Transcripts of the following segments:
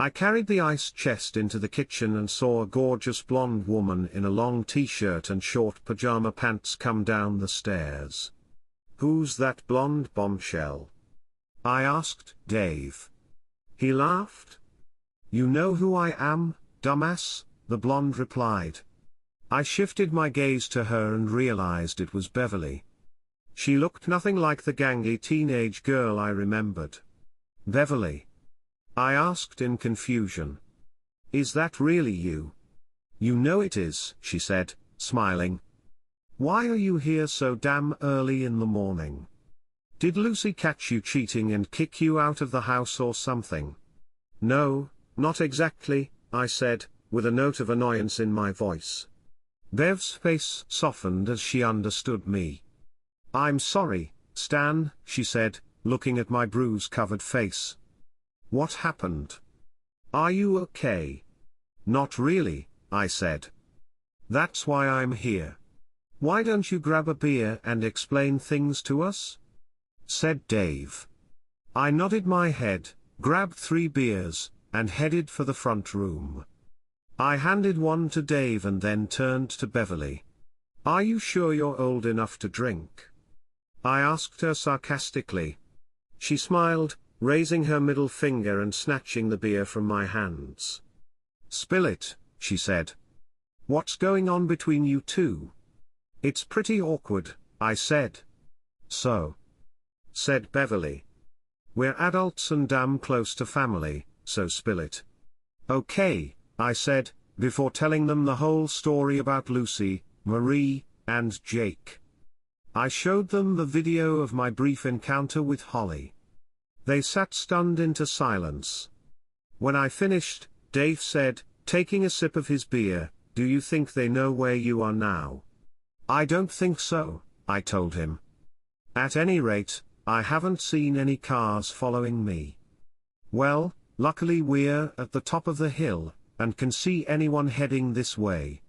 I carried the ice chest into the kitchen and saw a gorgeous blonde woman in a long t-shirt and short pajama pants come down the stairs. "Who's that blonde bombshell?" I asked Dave. He laughed. "You know who I am, dumbass," the blonde replied. I shifted my gaze to her and realized it was Beverly. She looked nothing like the gangly teenage girl I remembered. "Beverly?" I asked in confusion. "Is that really you?" "You know it is," she said, smiling. "Why are you here so damn early in the morning? Did Lucy catch you cheating and kick you out of the house or something?" "No, not exactly," I said, with a note of annoyance in my voice. Bev's face softened as she understood me. "I'm sorry, Stan," she said, looking at my bruise-covered face. "What happened? Are you okay?" "Not really," I said. "That's why I'm here. Why don't you grab a beer and explain things to us?" said Dave. I nodded my head, grabbed 3 beers, and headed for the front room. I handed one to Dave and then turned to Beverly. "Are you sure you're old enough to drink?" I asked her sarcastically. She smiled, raising her middle finger and snatching the beer from my hands. "Spill it," she said. "What's going on between you two?" "It's pretty awkward," I said. "So?" said Beverly. "We're adults and damn close to family, so spill it." "Okay," I said, before telling them the whole story about Lucy, Marie, and Jake. I showed them the video of my brief encounter with Holly. They sat stunned into silence. When I finished, Dave said, taking a sip of his beer, "Do you think they know where you are now?" "I don't think so," I told him. "At any rate, I haven't seen any cars following me." "Well, luckily we're at the top of the hill, and can see anyone heading this way.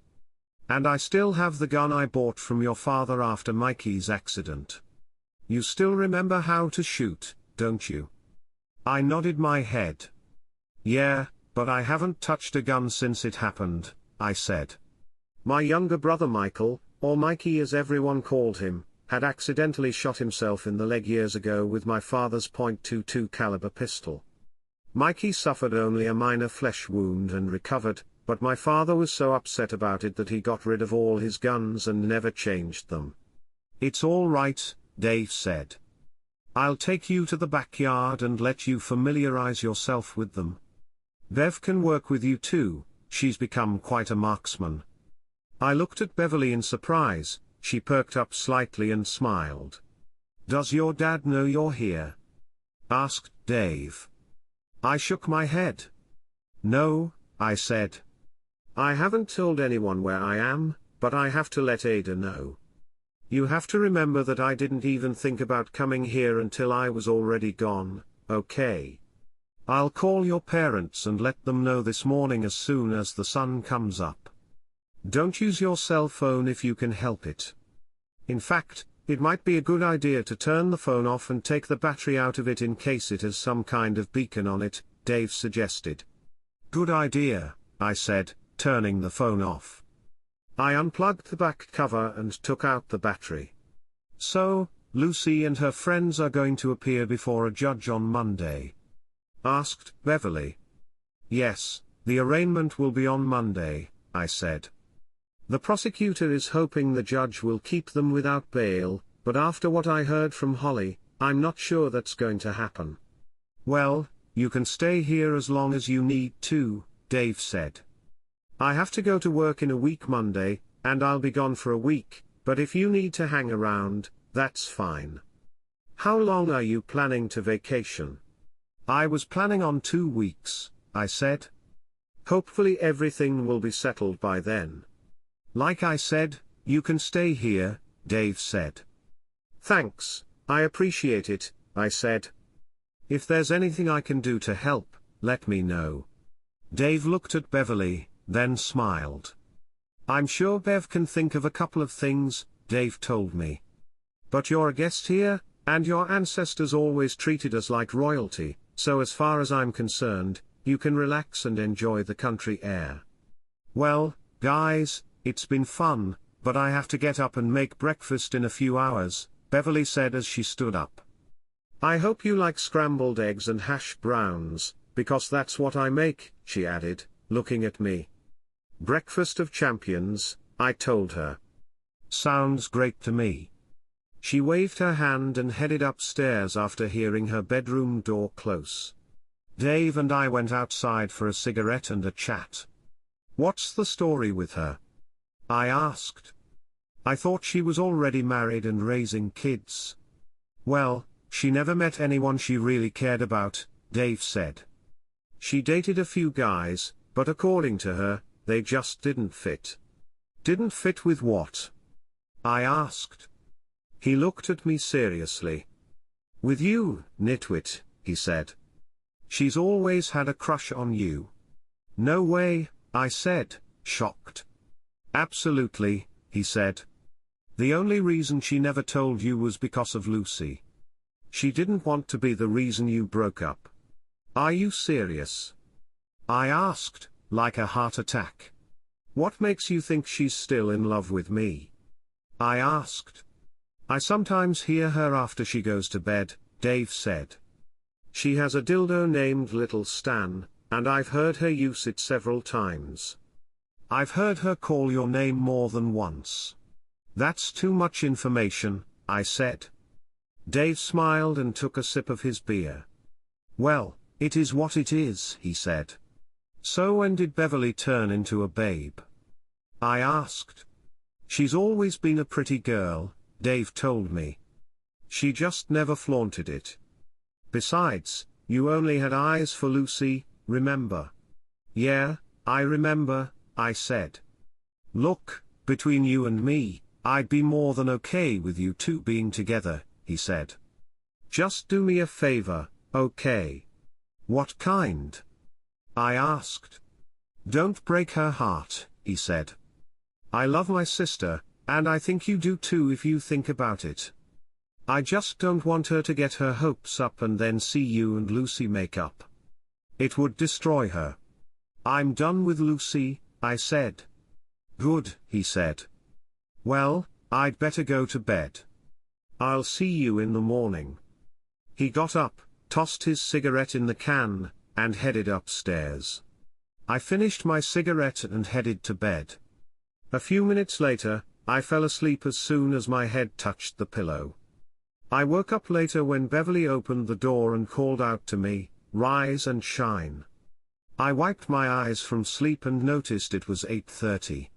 And I still have the gun I bought from your father after Mikey's accident. You still remember how to shoot, don't you?" I nodded my head. "Yeah, but I haven't touched a gun since it happened," I said. "My younger brother Michael, or Mikey as everyone called him, had accidentally shot himself in the leg years ago with my father's .22 caliber pistol. Mikey suffered only a minor flesh wound and recovered, but my father was so upset about it that he got rid of all his guns and never changed them." "It's all right," Dave said. "I'll take you to the backyard and let you familiarize yourself with them. Bev can work with you too, she's become quite a marksman." I looked at Beverly in surprise. She perked up slightly and smiled. "Does your dad know you're here?" asked Dave. I shook my head. "No," I said. "I haven't told anyone where I am, but I have to let Ada know. You have to remember that I didn't even think about coming here until I was already gone, okay? I'll call your parents and let them know this morning as soon as the sun comes up. Don't use your cell phone if you can help it. In fact, it might be a good idea to turn the phone off and take the battery out of it in case it has some kind of beacon on it," Dave suggested. "Good idea," I said, turning the phone off. I unplugged the back cover and took out the battery. "So, Lucy and her friends are going to appear before a judge on Monday?" asked Beverly. "Yes, the arraignment will be on Monday," I said. "The prosecutor is hoping the judge will keep them without bail, but after what I heard from Holly, I'm not sure that's going to happen." "Well, you can stay here as long as you need to," Dave said. "I have to go to work in a week Monday, and I'll be gone for a week, but if you need to hang around, that's fine." "How long are you planning to vacation?" "I was planning on 2 weeks," I said. "Hopefully everything will be settled by then." "Like I said, you can stay here," Dave said. "Thanks, I appreciate it," I said. "If there's anything I can do to help, let me know." Dave looked at Beverly, then smiled. "I'm sure Bev can think of a couple of things," Dave told me. "But you're a guest here, and your ancestors always treated us like royalty, so as far as I'm concerned, you can relax and enjoy the country air. Well, guys, it's been fun, but I have to get up and make breakfast in a few hours, Beverly said as she stood up. I hope you like scrambled eggs and hash browns, because that's what I make, she added, looking at me. Breakfast of champions, I told her. Sounds great to me. She waved her hand and headed upstairs after hearing her bedroom door close. Dave and I went outside for a cigarette and a chat. What's the story with her? I asked. I thought she was already married and raising kids. Well, she never met anyone she really cared about, Dave said. She dated a few guys, but according to her, they just didn't fit. Didn't fit with what? I asked. He looked at me seriously. With you, nitwit, he said. She's always had a crush on you. No way, I said, shocked. Absolutely, he said. The only reason she never told you was because of Lucy. She didn't want to be the reason you broke up. Are you serious? I asked, like a heart attack. What makes you think she's still in love with me? I asked. I sometimes hear her after she goes to bed, Dave said. She has a dildo named Little Stan, and I've heard her use it several times. I've heard her call your name more than once. That's too much information, I said. Dave smiled and took a sip of his beer. Well, it is what it is, he said. So when did Beverly turn into a babe? I asked. She's always been a pretty girl, Dave told me. She just never flaunted it. Besides, you only had eyes for Lucy, remember? Yeah, I remember, I said. Look, between you and me, I'd be more than okay with you two being together, he said. Just do me a favor, okay? What kind? I asked. Don't break her heart, he said. I love my sister, and I think you do too if you think about it. I just don't want her to get her hopes up and then see you and Lucy make up. It would destroy her. I'm done with Lucy, I said. Good, he said. Well, I'd better go to bed. I'll see you in the morning. He got up, tossed his cigarette in the can, and headed upstairs. I finished my cigarette and headed to bed. A few minutes later, I fell asleep as soon as my head touched the pillow. I woke up later when Beverly opened the door and called out to me, "Rise and shine." I wiped my eyes from sleep and noticed it was 8:30.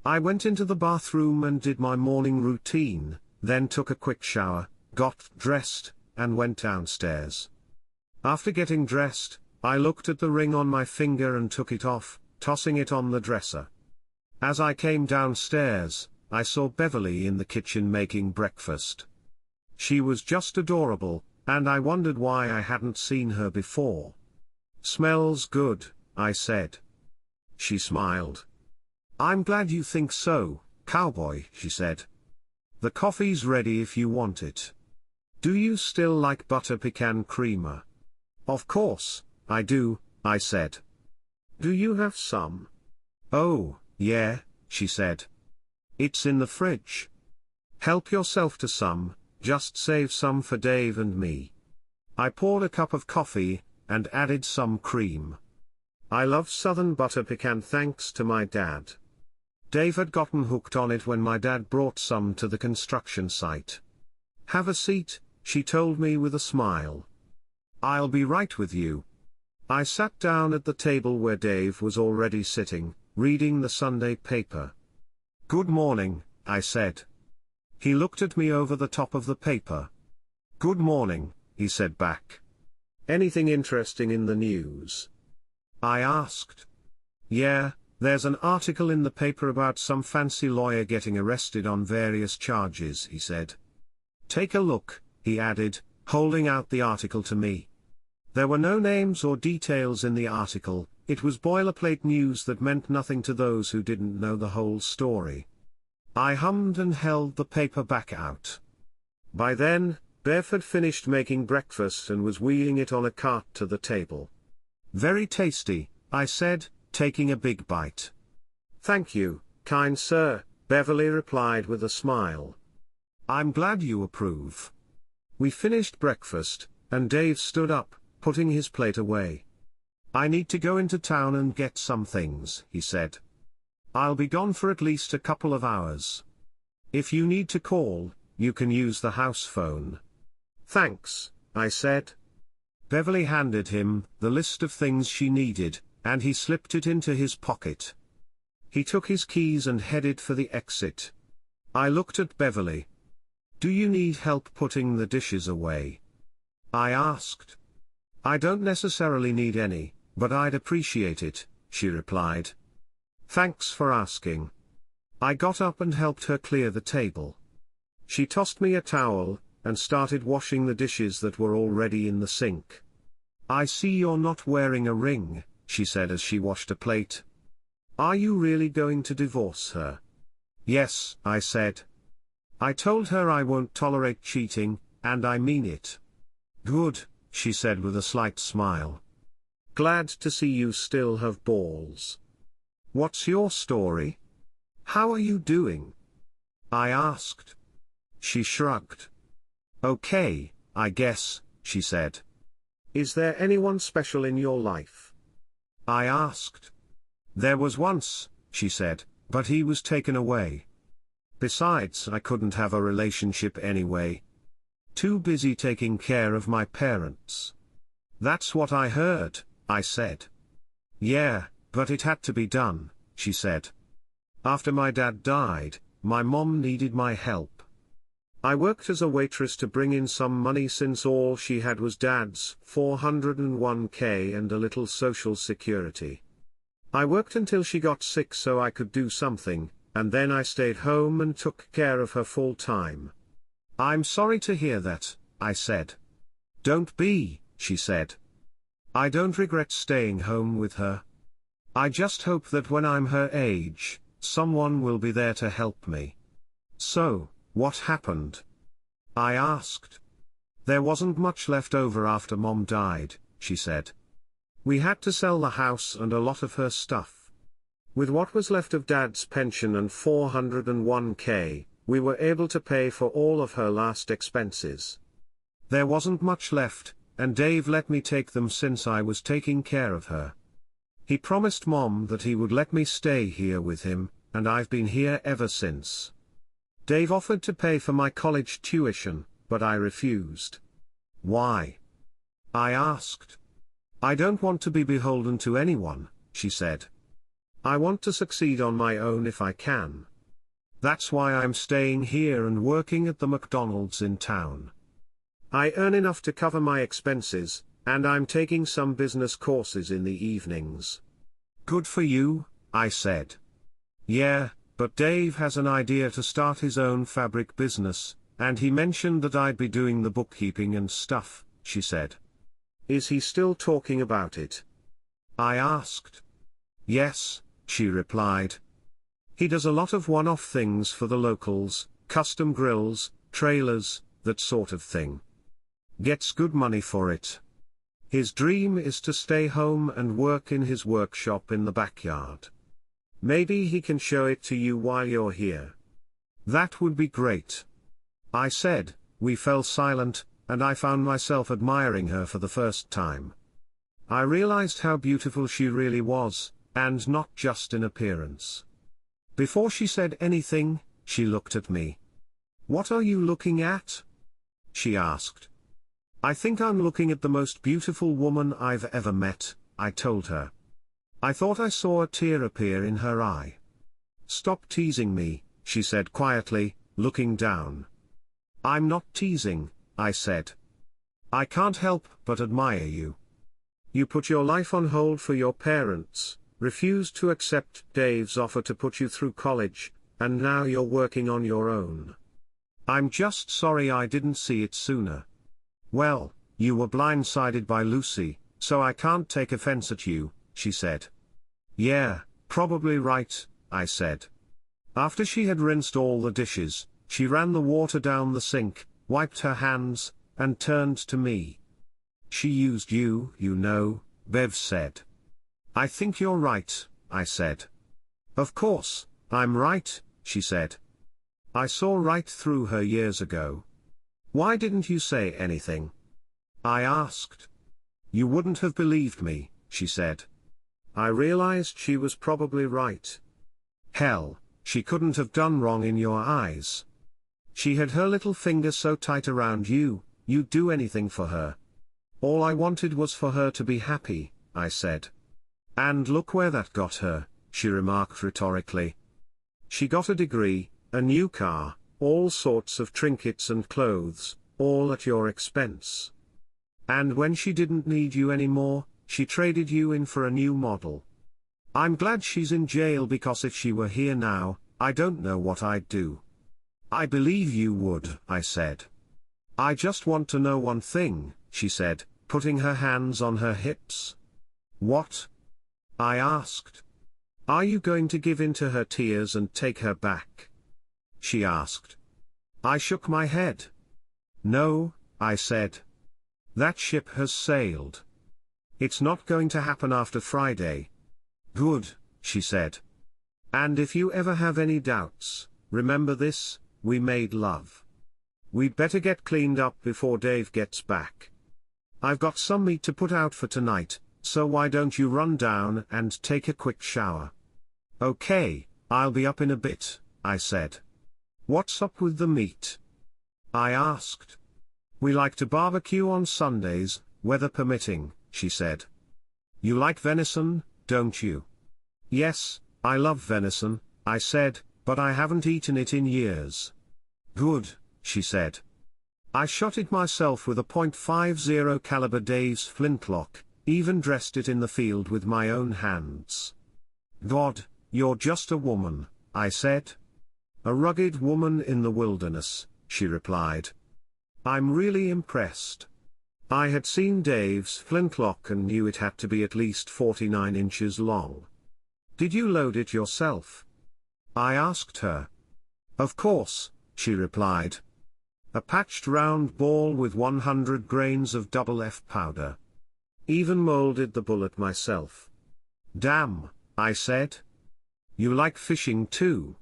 I went into the bathroom and did my morning routine, then took a quick shower, got dressed, and went downstairs. After getting dressed, I looked at the ring on my finger and took it off, tossing it on the dresser. As I came downstairs, I saw Beverly in the kitchen making breakfast. She was just adorable, and I wondered why I hadn't seen her before. "Smells good," I said. She smiled. "I'm glad you think so, cowboy," she said. "The coffee's ready if you want it. Do you still like butter pecan creamer?" "Of course, I do," I said. "Do you have some?" "Oh, yeah," she said. "It's in the fridge. Help yourself to some, just save some for Dave and me." I poured a cup of coffee, and added some cream. I love Southern butter pecan thanks to my dad. Dave had gotten hooked on it when my dad brought some to the construction site. "Have a seat," she told me with a smile. "I'll be right with you." I sat down at the table where Dave was already sitting, reading the Sunday paper. "Good morning," I said. He looked at me over the top of the paper. "Good morning," he said back. "Anything interesting in the news?" I asked. "Yeah, there's an article in the paper about some fancy lawyer getting arrested on various charges," he said. "Take a look," he added, holding out the article to me. There were no names or details in the article, it was boilerplate news that meant nothing to those who didn't know the whole story. I hummed and held the paper back out. By then, Bev had finished making breakfast and was wheeling it on a cart to the table. Very tasty, I said, taking a big bite. Thank you, kind sir, Beverly replied with a smile. I'm glad you approve. We finished breakfast, and Dave stood up, putting his plate away. I need to go into town and get some things, he said. I'll be gone for at least a couple of hours. If you need to call, you can use the house phone. Thanks, I said. Beverly handed him the list of things she needed, and he slipped it into his pocket. He took his keys and headed for the exit. I looked at Beverly. Do you need help putting the dishes away? I asked. I don't necessarily need any, but I'd appreciate it, she replied. Thanks for asking. I got up and helped her clear the table. She tossed me a towel, and started washing the dishes that were already in the sink. I see you're not wearing a ring, she said as she washed a plate. Are you really going to divorce her? Yes, I said. I told her I won't tolerate cheating, and I mean it. Good, she said with a slight smile. Glad to see you still have balls. What's your story? How are you doing? I asked. She shrugged. Okay, I guess, she said. Is there anyone special in your life? I asked. There was once, she said, but he was taken away. Besides, I couldn't have a relationship anyway. Too busy taking care of my parents. That's what I heard, I said. Yeah, but it had to be done, she said. After my dad died, my mom needed my help. I worked as a waitress to bring in some money since all she had was dad's 401k and a little social security. I worked until she got sick so I could do something, and then I stayed home and took care of her full time. I'm sorry to hear that, I said. Don't be, she said. I don't regret staying home with her. I just hope that when I'm her age, someone will be there to help me. So, what happened? I asked. There wasn't much left over after Mom died, she said. We had to sell the house and a lot of her stuff. With what was left of Dad's pension and 401k, we were able to pay for all of her last expenses. There wasn't much left, and Dave let me take them since I was taking care of her. He promised Mom that he would let me stay here with him, and I've been here ever since. Dave offered to pay for my college tuition, but I refused. Why? I asked. I don't want to be beholden to anyone, she said. I want to succeed on my own if I can. That's why I'm staying here and working at the McDonald's in town. I earn enough to cover my expenses, and I'm taking some business courses in the evenings. Good for you, I said. Yeah, but Dave has an idea to start his own fabric business, and he mentioned that I'd be doing the bookkeeping and stuff, she said. Is he still talking about it? I asked. Yes, she replied. He does a lot of one-off things for the locals, custom grills, trailers, that sort of thing. Gets good money for it. His dream is to stay home and work in his workshop in the backyard. Maybe he can show it to you while you're here. That would be great. I said. We fell silent, and I found myself admiring her for the first time. I realized how beautiful she really was, and not just in appearance. Before she said anything, she looked at me. What are you looking at? She asked. I think I'm looking at the most beautiful woman I've ever met, I told her. I thought I saw a tear appear in her eye. Stop teasing me, she said quietly, looking down. I'm not teasing, I said. I can't help but admire you. You put your life on hold for your parents, refused to accept Dave's offer to put you through college, and now you're working on your own. I'm just sorry I didn't see it sooner. Well, you were blindsided by Lucy, so I can't take offense at you, she said. Yeah, probably right, I said. After she had rinsed all the dishes, she ran the water down the sink, wiped her hands, and turned to me. She used you, you know, Bev said. I think you're right, I said. Of course, I'm right, she said. I saw right through her years ago. Why didn't you say anything? I asked. You wouldn't have believed me, she said. I realized she was probably right. Hell, she couldn't have done wrong in your eyes. She had her little finger so tight around you, you'd do anything for her. All I wanted was for her to be happy, I said. And look where that got her, she remarked rhetorically. She got a degree, a new car, all sorts of trinkets and clothes, all at your expense. And when she didn't need you anymore, she traded you in for a new model. I'm glad she's in jail because if she were here now, I don't know what I'd do. I believe you would, I said. I just want to know one thing, she said, putting her hands on her hips. What? I asked. Are you going to give in to her tears and take her back? She asked. I shook my head. No, I said. That ship has sailed. It's not going to happen after Friday. Good, she said. And if you ever have any doubts, remember this, we made love. We'd better get cleaned up before Dave gets back. I've got some meat to put out for tonight, so why don't you run down and take a quick shower? Okay, I'll be up in a bit, I said. What's up with the meat? I asked. We like to barbecue on Sundays, weather permitting, she said. You like venison, don't you? Yes, I love venison, I said, but I haven't eaten it in years. Good, she said. I shot it myself with a .50 caliber Dave's flintlock, even dressed it in the field with my own hands. God, you're just a woman, I said. A rugged woman in the wilderness, she replied. I'm really impressed. I had seen Dave's flintlock and knew it had to be at least 49 inches long. Did you load it yourself? I asked her. Of course, she replied. A patched round ball with 100 grains of double F powder. Even molded the bullet myself. Damn, I said. You like fishing too?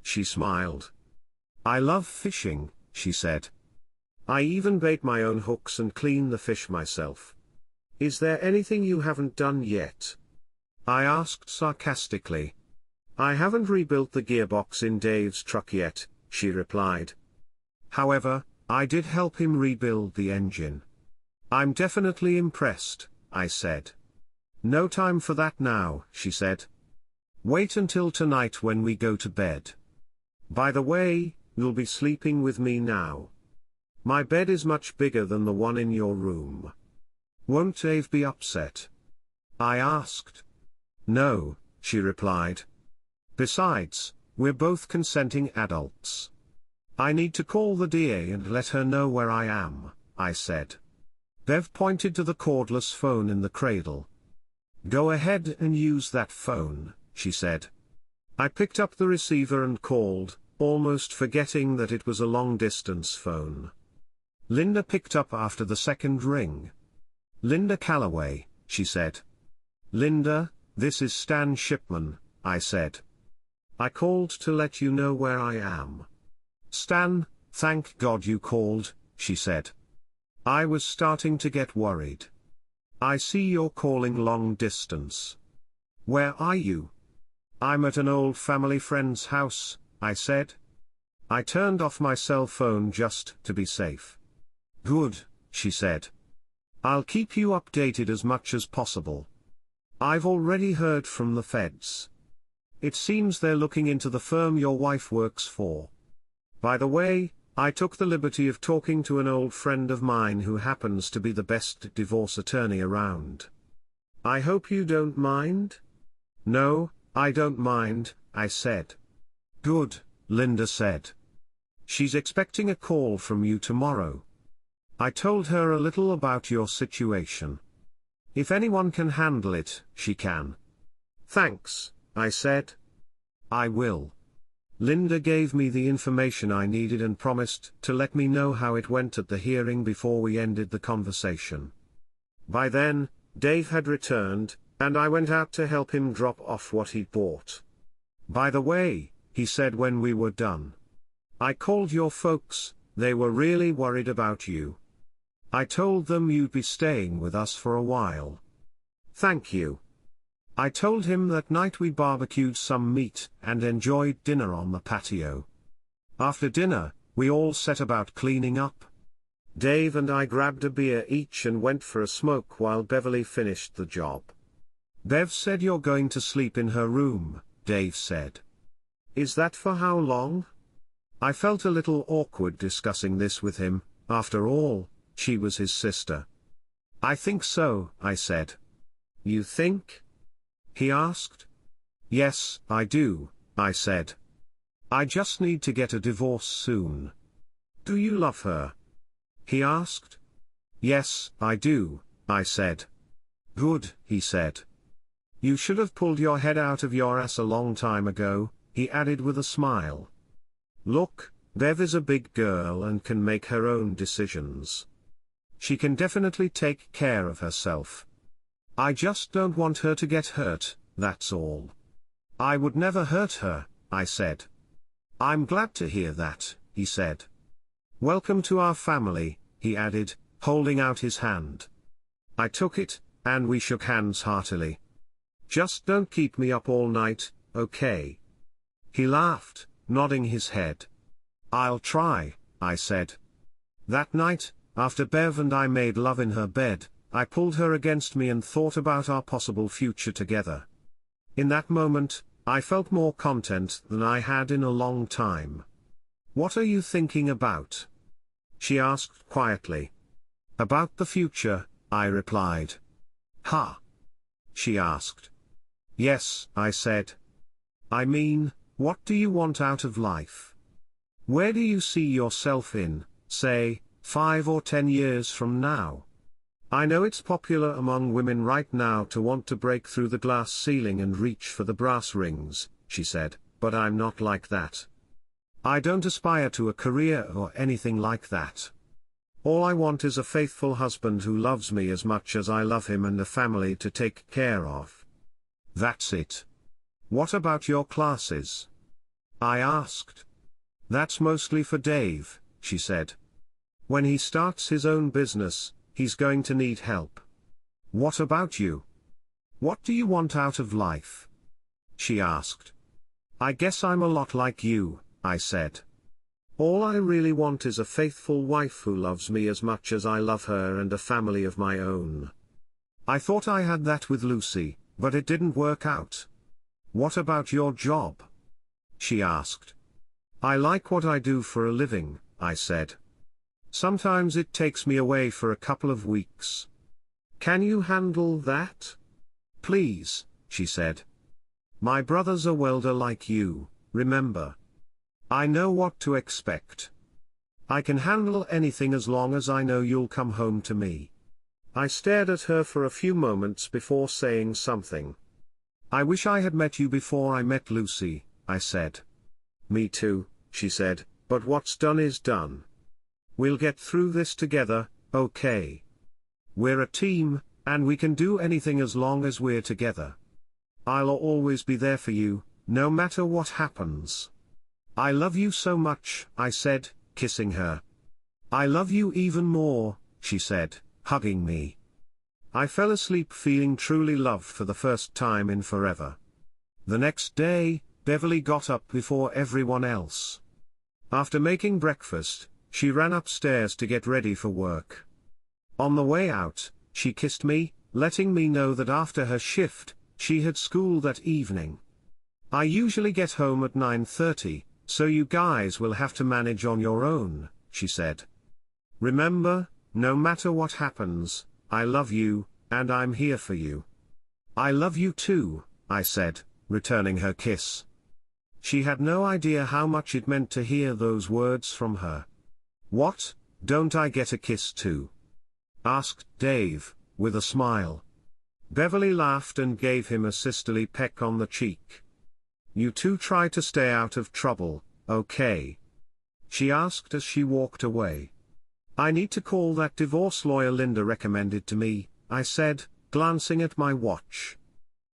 She smiled. I love fishing, she said. I even bait my own hooks and clean the fish myself. Is there anything you haven't done yet? I asked sarcastically. I haven't rebuilt the gearbox in Dave's truck yet, she replied. However, I did help him rebuild the engine. I'm definitely impressed, I said. No time for that now, she said. Wait until tonight when we go to bed. By the way, you'll be sleeping with me now. My bed is much bigger than the one in your room. Won't Dave be upset? I asked. No, she replied. Besides, we're both consenting adults. I need to call the DA and let her know where I am, I said. Bev pointed to the cordless phone in the cradle. Go ahead and use that phone, she said. I picked up the receiver and called, almost forgetting that it was a long-distance phone. Linda picked up after the second ring. Linda Calloway, she said. Linda, this is Stan Shipman, I said. I called to let you know where I am. Stan, thank God you called, she said. I was starting to get worried. I see you're calling long distance. Where are you? I'm at an old family friend's house, I said. I turned off my cell phone just to be safe. Good, she said. I'll keep you updated as much as possible. I've already heard from the feds. It seems they're looking into the firm your wife works for. By the way, I took the liberty of talking to an old friend of mine who happens to be the best divorce attorney around. I hope you don't mind? No, I don't mind, I said. Good, Linda said. She's expecting a call from you tomorrow. I told her a little about your situation. If anyone can handle it, she can. Thanks, I said. I will. Linda gave me the information I needed and promised to let me know how it went at the hearing before we ended the conversation. By then, Dave had returned, and I went out to help him drop off what he'd bought. "By the way," he said when we were done, "I called your folks, they were really worried about you. I told them you'd be staying with us for a while." "Thank you." I told him that night we barbecued some meat and enjoyed dinner on the patio. After dinner, we all set about cleaning up. Dave and I grabbed a beer each and went for a smoke while Beverly finished the job. "Bev said you're going to sleep in her room," Dave said. "Is that for how long?" I felt a little awkward discussing this with him, after all, she was his sister. "I think so," I said. "You think?" he asked. "Yes, I do," I said. "I just need to get a divorce soon." "Do you love her?" he asked. "Yes, I do," I said. "Good," he said. "You should have pulled your head out of your ass a long time ago," he added with a smile. "Look, Bev is a big girl and can make her own decisions. She can definitely take care of herself. I just don't want her to get hurt, that's all." "I would never hurt her," I said. "I'm glad to hear that," he said. "Welcome to our family," he added, holding out his hand. I took it, and we shook hands heartily. "Just don't keep me up all night, okay?" He laughed, nodding his head. "I'll try," I said. That night, after Bev and I made love in her bed, I pulled her against me and thought about our possible future together. In that moment, I felt more content than I had in a long time. "What are you thinking about?" she asked quietly. "About the future," I replied. "Huh?" she asked. "Yes," I said. "I mean, what do you want out of life? Where do you see yourself in, say, 5 or 10 years from now? I know it's popular among women right now to want to break through the glass ceiling and reach for the brass rings," she said, "but I'm not like that. I don't aspire to a career or anything like that. All I want is a faithful husband who loves me as much as I love him and a family to take care of. That's it." "What about your classes?" I asked. "That's mostly for Dave," she said. "When he starts his own business, he's going to need help." "What about you? What do you want out of life?" she asked. "I guess I'm a lot like you," I said. "All I really want is a faithful wife who loves me as much as I love her and a family of my own. I thought I had that with Lucy, but it didn't work out." "What about your job?" she asked. "I like what I do for a living," I said. "Sometimes it takes me away for a couple of weeks. Can you handle that?" "Please," she said. "My brother's a welder like you, remember? I know what to expect. I can handle anything as long as I know you'll come home to me." I stared at her for a few moments before saying something. "I wish I had met you before I met Lucy," I said. "Me too," she said, "but what's done is done. We'll get through this together, okay? We're a team, and we can do anything as long as we're together. I'll always be there for you, no matter what happens." "I love you so much," I said, kissing her. "I love you even more," she said, hugging me. I fell asleep feeling truly loved for the first time in forever. The next day, Beverly got up before everyone else. After making breakfast, she ran upstairs to get ready for work. On the way out, she kissed me, letting me know that after her shift, she had school that evening. "I usually get home at 9:30, so you guys will have to manage on your own," she said. "Remember, no matter what happens, I love you, and I'm here for you." "I love you too," I said, returning her kiss. She had no idea how much it meant to hear those words from her. "What, don't I get a kiss too?" asked Dave, with a smile. Beverly laughed and gave him a sisterly peck on the cheek. "You two try to stay out of trouble, okay?" she asked as she walked away. "I need to call that divorce lawyer Linda recommended to me," I said, glancing at my watch.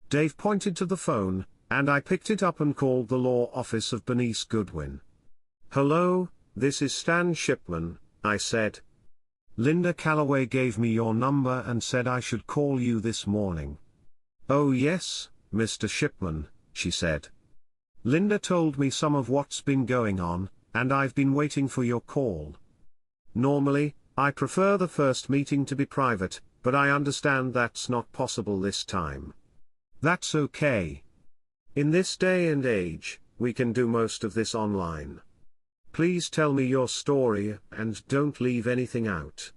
Dave pointed to the phone, and I picked it up and called the law office of Bernice Goodwin. "Hello, this is Stan Shipman," I said. "Linda Calloway gave me your number and said I should call you this morning." "Oh yes, Mr. Shipman," she said. "Linda told me some of what's been going on, and I've been waiting for your call. Normally, I prefer the first meeting to be private, but I understand that's not possible this time." "That's okay. In this day and age, we can do most of this online. Please tell me your story, and don't leave anything out."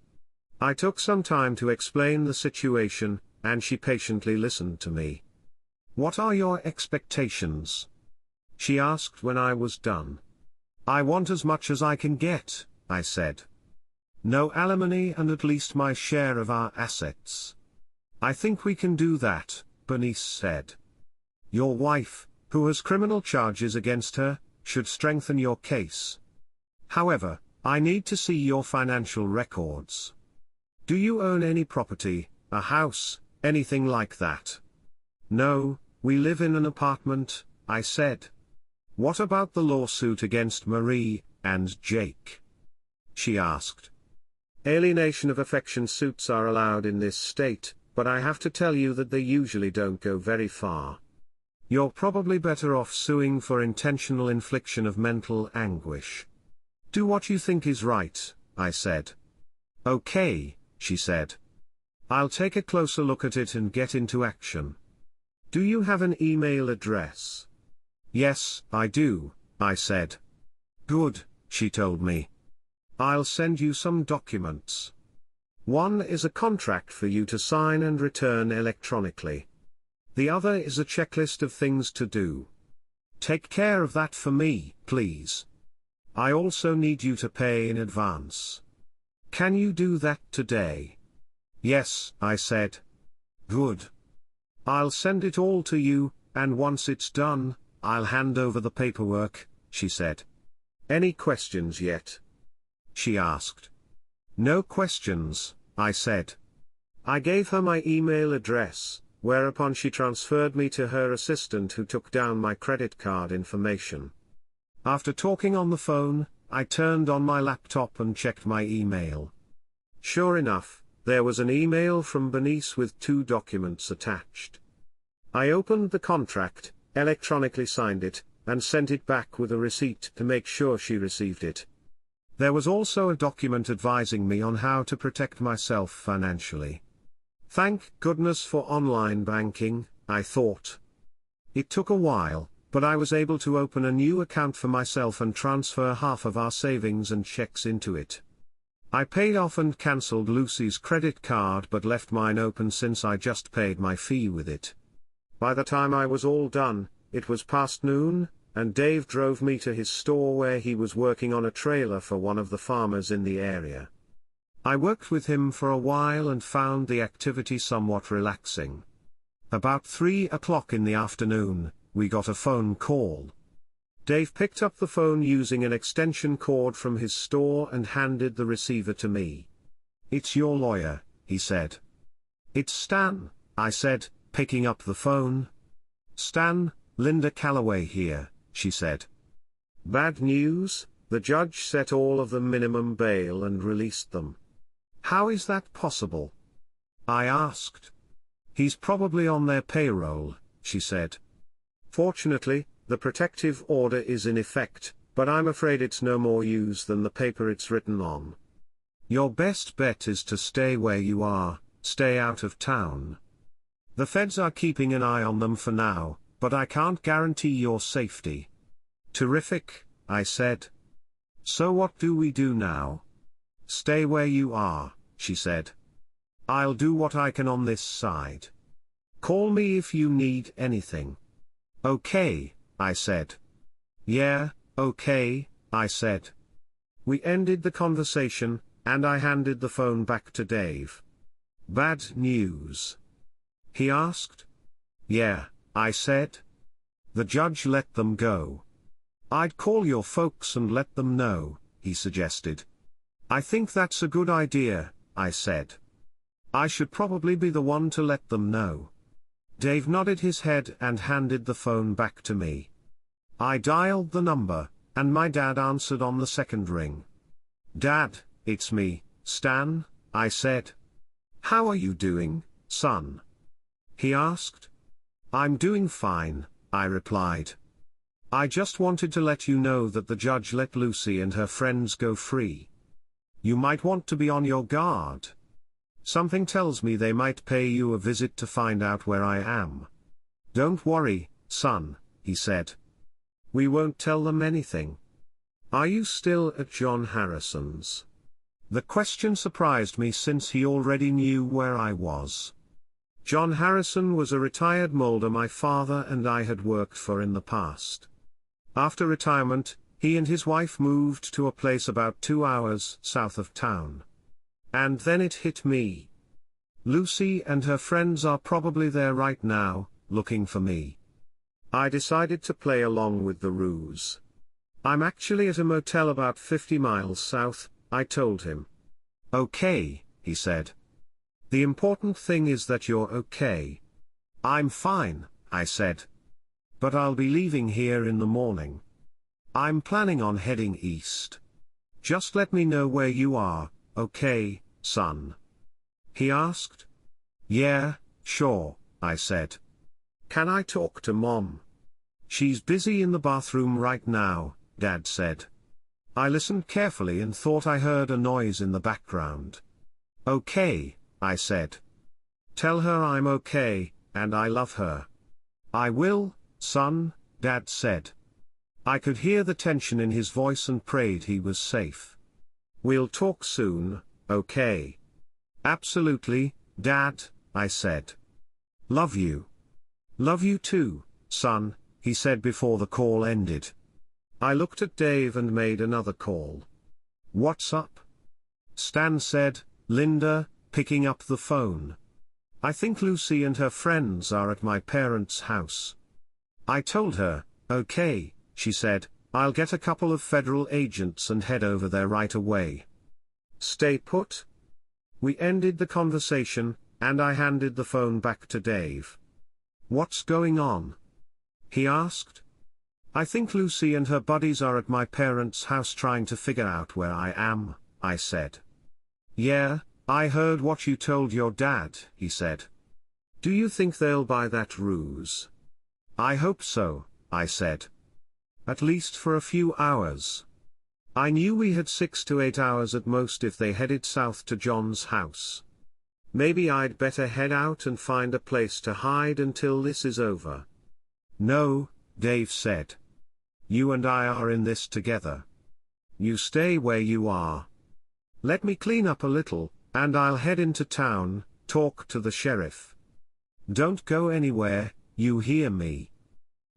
I took some time to explain the situation, and she patiently listened to me. "What are your expectations?" she asked when I was done. "I want as much as I can get," I said. "No alimony and at least my share of our assets." "I think we can do that," Bernice said. "Your wife, who has criminal charges against her, should strengthen your case. However, I need to see your financial records. Do you own any property, a house, anything like that?" "No, we live in an apartment," I said. "What about the lawsuit against Marie and Jake?" she asked. "Alienation of affection suits are allowed in this state, but I have to tell you that they usually don't go very far. You're probably better off suing for intentional infliction of mental anguish." "Do what you think is right," I said. "Okay," she said. "I'll take a closer look at it and get into action. Do you have an email address?" "Yes, I do," I said. "Good," she told me. "I'll send you some documents. One is a contract for you to sign and return electronically. The other is a checklist of things to do. Take care of that for me, please. I also need you to pay in advance. Can you do that today?" "Yes," I said. "Good. I'll send it all to you, and once it's done, I'll hand over the paperwork," she said. "Any questions yet?" she asked. "No questions," I said. I gave her my email address, whereupon she transferred me to her assistant who took down my credit card information. After talking on the phone, I turned on my laptop and checked my email. Sure enough, there was an email from Bernice with 2 documents attached. I opened the contract, electronically signed it, and sent it back with a receipt to make sure she received it. There was also a document advising me on how to protect myself financially. Thank goodness for online banking, I thought. It took a while, but I was able to open a new account for myself and transfer half of our savings and checks into it. I paid off and cancelled Lucy's credit card but left mine open since I just paid my fee with it. By the time I was all done, it was past noon, and Dave drove me to his store where he was working on a trailer for one of the farmers in the area. I worked with him for a while and found the activity somewhat relaxing. About 3 o'clock in the afternoon, we got a phone call. Dave picked up the phone using an extension cord from his store and handed the receiver to me. "It's your lawyer," he said. "It's Stan," I said, picking up the phone. "Stan, Linda Calloway here," she said. "Bad news, the judge set all of them minimum bail and released them." "How is that possible?" I asked. "He's probably on their payroll," she said. "Fortunately, the protective order is in effect, but I'm afraid it's no more use than the paper it's written on. Your best bet is to stay where you are, stay out of town. The feds are keeping an eye on them for now, but I can't guarantee your safety." "Terrific," I said. "So what do we do now?" "Stay where you are," she said. "I'll do what I can on this side. Call me if you need anything." "Okay," I said. "Yeah, okay," I said. We ended the conversation, and I handed the phone back to Dave. "Bad news?" he asked. "Yeah," I said. "The judge let them go." "I'd call your folks and let them know," he suggested. "I think that's a good idea," I said. I should probably be the one to let them know. Dave nodded his head and handed the phone back to me. I dialed the number, and my dad answered on the second ring. "Dad, it's me, Stan," I said. "How are you doing, son?" he asked. "I'm doing fine," I replied. "I just wanted to let you know that the judge let Lucy and her friends go free. You might want to be on your guard. Something tells me they might pay you a visit to find out where I am." "Don't worry, son," he said. "We won't tell them anything." "Are you still at John Harrison's?" The question surprised me since he already knew where I was. John Harrison was a retired molder my father and I had worked for in the past. After retirement, he and his wife moved to a place about 2 hours south of town. And then it hit me. Lucy and her friends are probably there right now, looking for me. I decided to play along with the ruse. "I'm actually at a motel about 50 miles south," I told him. "Okay," he said. "The important thing is that you're okay." "I'm fine," I said. "But I'll be leaving here in the morning. I'm planning on heading east. Just let me know where you are, okay, son?" he asked. "Yeah, sure," I said. "Can I talk to Mom?" "She's busy in the bathroom right now," Dad said. I listened carefully and thought I heard a noise in the background. "Okay," I said. "Tell her I'm okay, and I love her." "I will, son," Dad said. I could hear the tension in his voice and prayed he was safe. "We'll talk soon, okay?" "Absolutely, Dad," I said. "Love you." "Love you too, son," he said before the call ended. I looked at Dave and made another call. "What's up?" Stan said, Linda, picking up the phone. "I think Lucy and her friends are at my parents' house." I told her, "Okay," she said, "I'll get a couple of federal agents and head over there right away." "Stay put." We ended the conversation, and I handed the phone back to Dave. "What's going on?" he asked. "I think Lucy and her buddies are at my parents' house trying to figure out where I am," I said. "Yeah, I heard what you told your dad," he said. "Do you think they'll buy that ruse?" "I hope so," I said. "At least for a few hours." I knew we had 6 to 8 hours at most if they headed south to John's house. Maybe I'd better head out and find a place to hide until this is over. "No," Dave said. "You and I are in this together. You stay where you are. Let me clean up a little, and I'll head into town, talk to the sheriff. Don't go anywhere, you hear me?"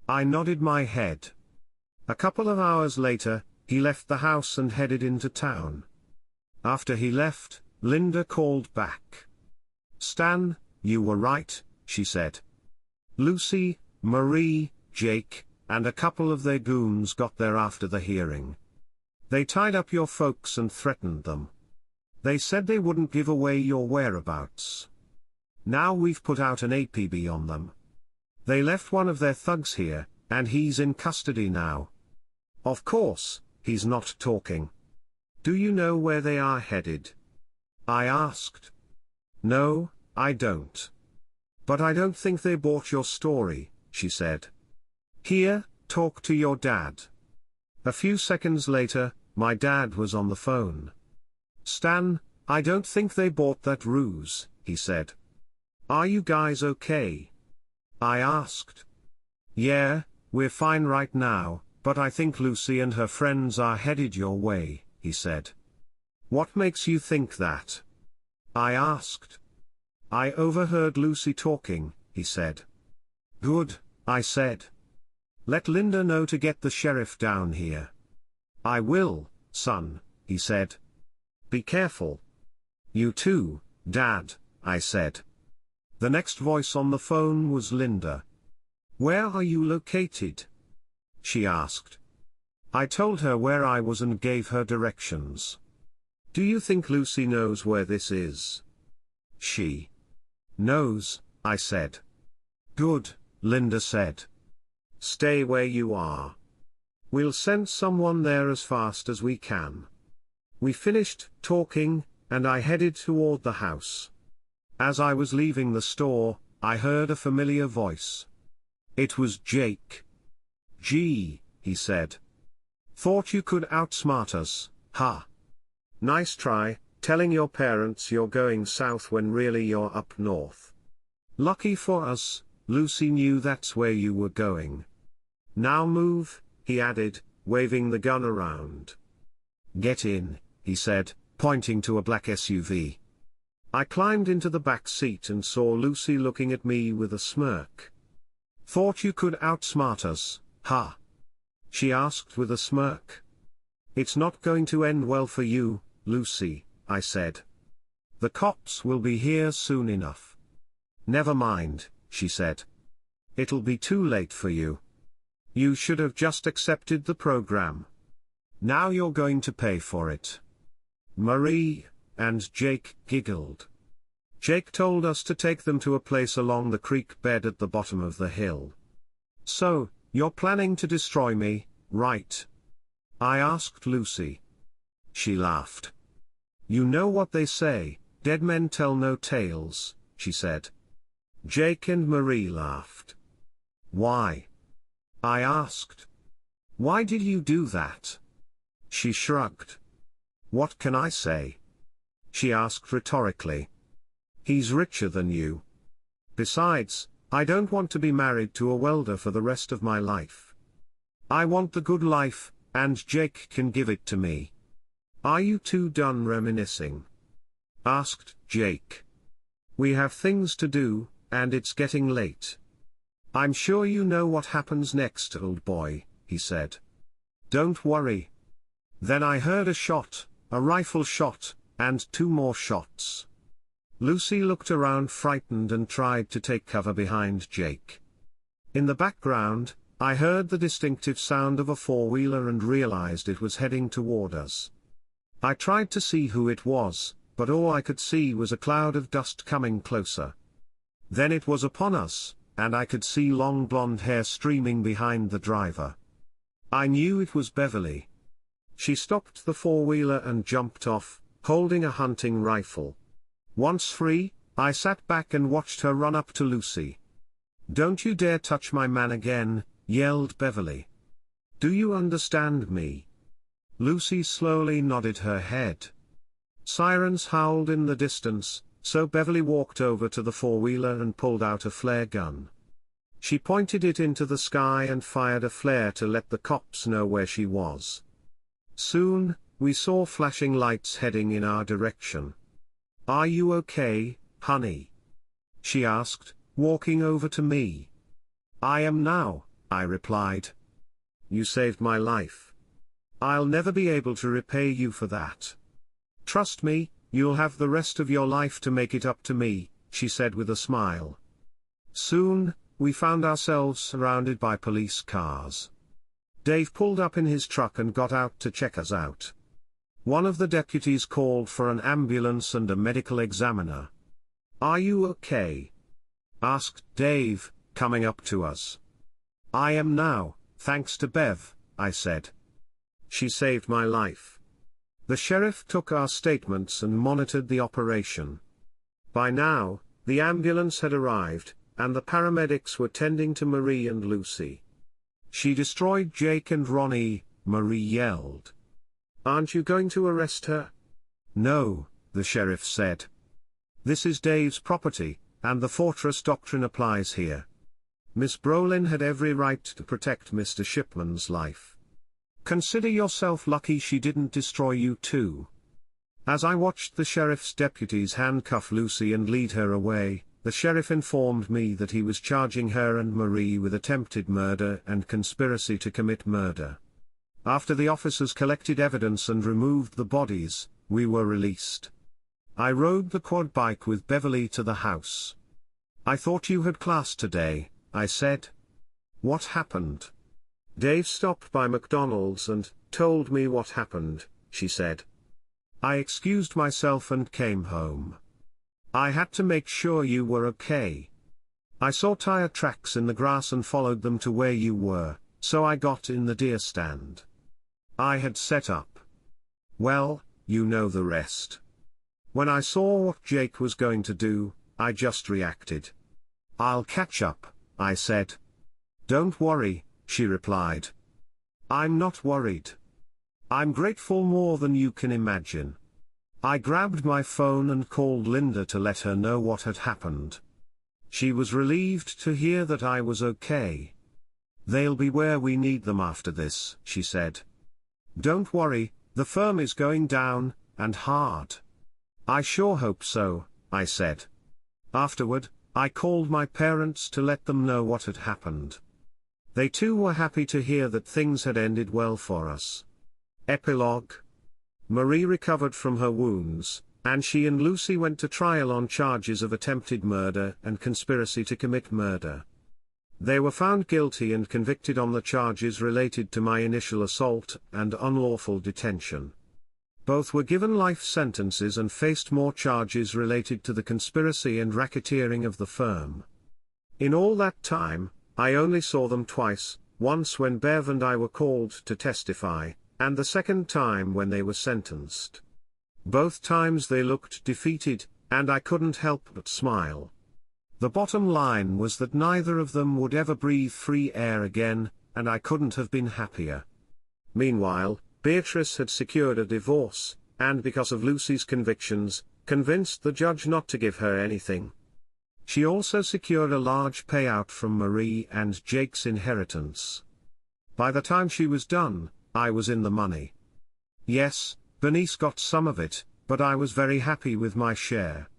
I nodded my head. A couple of hours later, he left the house and headed into town. After he left, Linda called back. "Stan, you were right," she said. "Lucy, Marie, Jake, and a couple of their goons got there after the hearing. They tied up your folks and threatened them. They said they wouldn't give away your whereabouts. Now we've put out an APB on them. They left one of their thugs here, and he's in custody now." "Of course, he's not talking. Do you know where they are headed?" I asked. "No, I don't. But I don't think they bought your story," she said. "Here, talk to your dad." A few seconds later, my dad was on the phone. "Stan, I don't think they bought that ruse," he said. "Are you guys okay?" I asked. "Yeah, we're fine right now, but I think Lucy and her friends are headed your way," he said. "What makes you think that?" I asked. "I overheard Lucy talking," he said. "Good," I said. "Let Linda know to get the sheriff down here." "I will, son," he said. "Be careful." "You too, Dad," I said. The next voice on the phone was Linda. "Where are you located?" she asked. I told her where I was and gave her directions. "Do you think Lucy knows where this is?" She knows, I said. Good, Linda said. Stay where you are. We'll send someone there as fast as we can. We finished talking, and I headed toward the house. As I was leaving the store, I heard a familiar voice. It was Jake. "Gee," he said. "Thought you could outsmart us, huh? Nice try, telling your parents you're going south when really you're up north. Lucky for us, Lucy knew that's where you were going. Now move," he added, waving the gun around. "Get in," he said, pointing to a black SUV. I climbed into the back seat and saw Lucy looking at me with a smirk. "Thought you could outsmart us, huh?" she asked with a smirk. "It's not going to end well for you, Lucy," I said. "The cops will be here soon enough." "Never mind," she said. "It'll be too late for you. You should have just accepted the program. Now you're going to pay for it." Marie and Jake giggled. Jake told us to take them to a place along the creek bed at the bottom of the hill. "So, you're planning to destroy me, right?" I asked Lucy. She laughed. "You know what they say, dead men tell no tales," she said. Jake and Marie laughed. "Why?" I asked. "Why did you do that?" She shrugged. "What can I say?" she asked rhetorically. "He's richer than you. Besides, I don't want to be married to a welder for the rest of my life. I want the good life, and Jake can give it to me." "Are you two done reminiscing?" asked Jake. "We have things to do, and it's getting late." "I'm sure you know what happens next, old boy," he said. "Don't worry." Then I heard a shot, a rifle shot, and two more shots. Lucy looked around frightened and tried to take cover behind Jake. In the background, I heard the distinctive sound of a four-wheeler and realized it was heading toward us. I tried to see who it was, but all I could see was a cloud of dust coming closer. Then it was upon us, and I could see long blonde hair streaming behind the driver. I knew it was Beverly. She stopped the four-wheeler and jumped off, holding a hunting rifle. Once free, I sat back and watched her run up to Lucy. "Don't you dare touch my man again," yelled Beverly. "Do you understand me?" Lucy slowly nodded her head. Sirens howled in the distance, so Beverly walked over to the four-wheeler and pulled out a flare gun. She pointed it into the sky and fired a flare to let the cops know where she was. Soon, we saw flashing lights heading in our direction. "Are you okay, honey?" she asked, walking over to me. "I am now," I replied. "You saved my life. I'll never be able to repay you for that. Trust me, you'll have the rest of your life to make it up to me," she said with a smile. Soon, we found ourselves surrounded by police cars. Dave pulled up in his truck and got out to check us out. One of the deputies called for an ambulance and a medical examiner. "Are you okay?" asked Dave, coming up to us. "I am now, thanks to Bev," I said. "She saved my life." The sheriff took our statements and monitored the operation. By now, the ambulance had arrived, and the paramedics were tending to Marie and Lucy. "She destroyed Jake and Ronnie," Marie yelled. "Aren't you going to arrest her?" "No," the sheriff said. "This is Dave's property, and the Fortress Doctrine applies here. Miss Brolin had every right to protect Mr. Shipman's life. Consider yourself lucky she didn't destroy you too." As I watched the sheriff's deputies handcuff Lucy and lead her away, the sheriff informed me that he was charging her and Marie with attempted murder and conspiracy to commit murder. After the officers collected evidence and removed the bodies, we were released. I rode the quad bike with Beverly to the house. "I thought you had class today," I said. "What happened?" "Dave stopped by McDonald's and told me what happened," she said. "I excused myself and came home." I had to make sure you were okay. I saw tire tracks in the grass and followed them to where you were, so I got in the deer stand. I had set up. Well, you know the rest. When I saw what Jake was going to do, I just reacted. I'll catch up, I said. Don't worry, she replied. I'm not worried. I'm grateful more than you can imagine. I grabbed my phone and called Linda to let her know what had happened. She was relieved to hear that I was okay. They'll be where we need them after this, she said. Don't worry, the firm is going down, and hard. I sure hope so, I said. Afterward, I called my parents to let them know what had happened. They too were happy to hear that things had ended well for us. Epilogue. Marie recovered from her wounds, and she and Lucy went to trial on charges of attempted murder and conspiracy to commit murder. They were found guilty and convicted on the charges related to my initial assault and unlawful detention. Both were given life sentences and faced more charges related to the conspiracy and racketeering of the firm. In all that time, I only saw them twice, once when Bev and I were called to testify, and the second time when they were sentenced. Both times they looked defeated, and I couldn't help but smile. The bottom line was that neither of them would ever breathe free air again, and I couldn't have been happier. Meanwhile, Beatrice had secured a divorce, and because of Lucy's convictions, convinced the judge not to give her anything. She also secured a large payout from Marie and Jake's inheritance. By the time she was done, I was in the money. Yes, Bernice got some of it, but I was very happy with my share.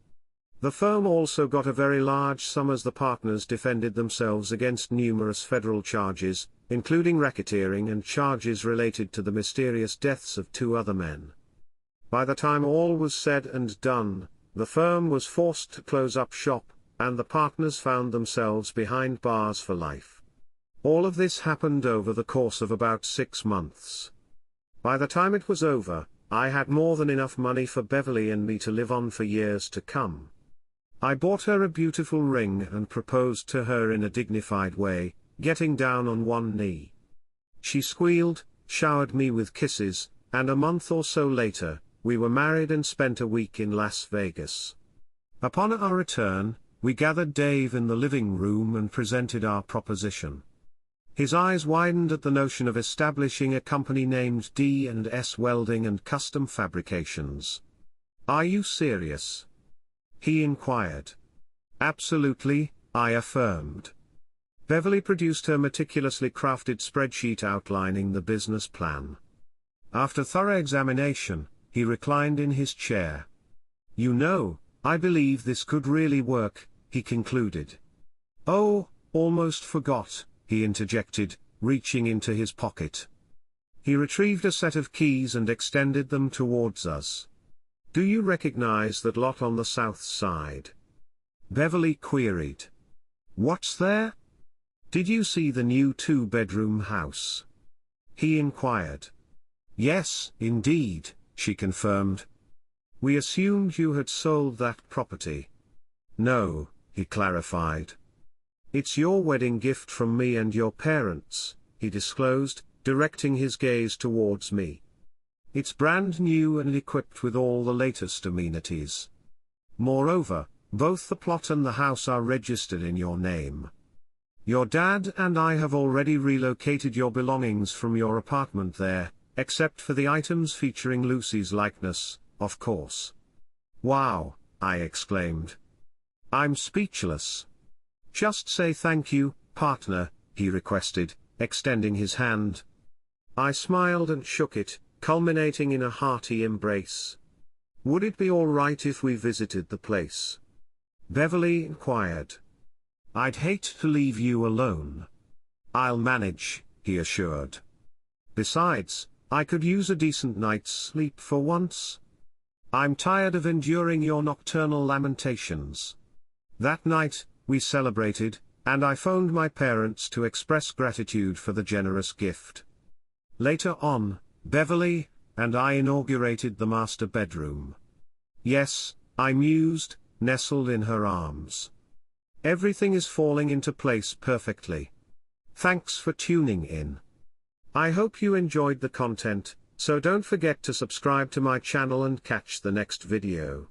The firm also got a very large sum as the partners defended themselves against numerous federal charges, including racketeering and charges related to the mysterious deaths of 2 other men. By the time all was said and done, the firm was forced to close up shop, and the partners found themselves behind bars for life. All of this happened over the course of about 6 months. By the time it was over, I had more than enough money for Beverly and me to live on for years to come. I bought her a beautiful ring and proposed to her in a dignified way, getting down on one knee. She squealed, showered me with kisses, and a month or so later, we were married and spent a week in Las Vegas. Upon our return, we gathered Dave in the living room and presented our proposition. His eyes widened at the notion of establishing a company named D&S Welding and Custom Fabrications. "Are you serious?" he inquired. "Absolutely," I affirmed. Beverly produced her meticulously crafted spreadsheet outlining the business plan. After thorough examination, he reclined in his chair. "You know, I believe this could really work," he concluded. "Oh, almost forgot," he interjected, reaching into his pocket. He retrieved a set of keys and extended them towards us. "Do you recognize that lot on the south side?" Beverly queried. "What's there?" "Did you see the new 2-bedroom house?" he inquired. "Yes, indeed," she confirmed. "We assumed you had sold that property." "No," he clarified. "It's your wedding gift from me and your parents," he disclosed, directing his gaze towards me. "It's brand new and equipped with all the latest amenities. Moreover, both the plot and the house are registered in your name. Your dad and I have already relocated your belongings from your apartment there, except for the items featuring Lucy's likeness, of course." "Wow," I exclaimed. "I'm speechless." "Just say thank you, partner," he requested, extending his hand. I smiled and shook it, culminating in a hearty embrace. "Would it be all right if we visited the place?" Beverly inquired. "I'd hate to leave you alone." "I'll manage," he assured. "Besides, I could use a decent night's sleep for once. I'm tired of enduring your nocturnal lamentations." That night, we celebrated, and I phoned my parents to express gratitude for the generous gift. Later on, Beverly and I inaugurated the master bedroom. Yes, I mused, nestled in her arms. Everything is falling into place perfectly. Thanks for tuning in. I hope you enjoyed the content, so don't forget to subscribe to my channel and catch the next video.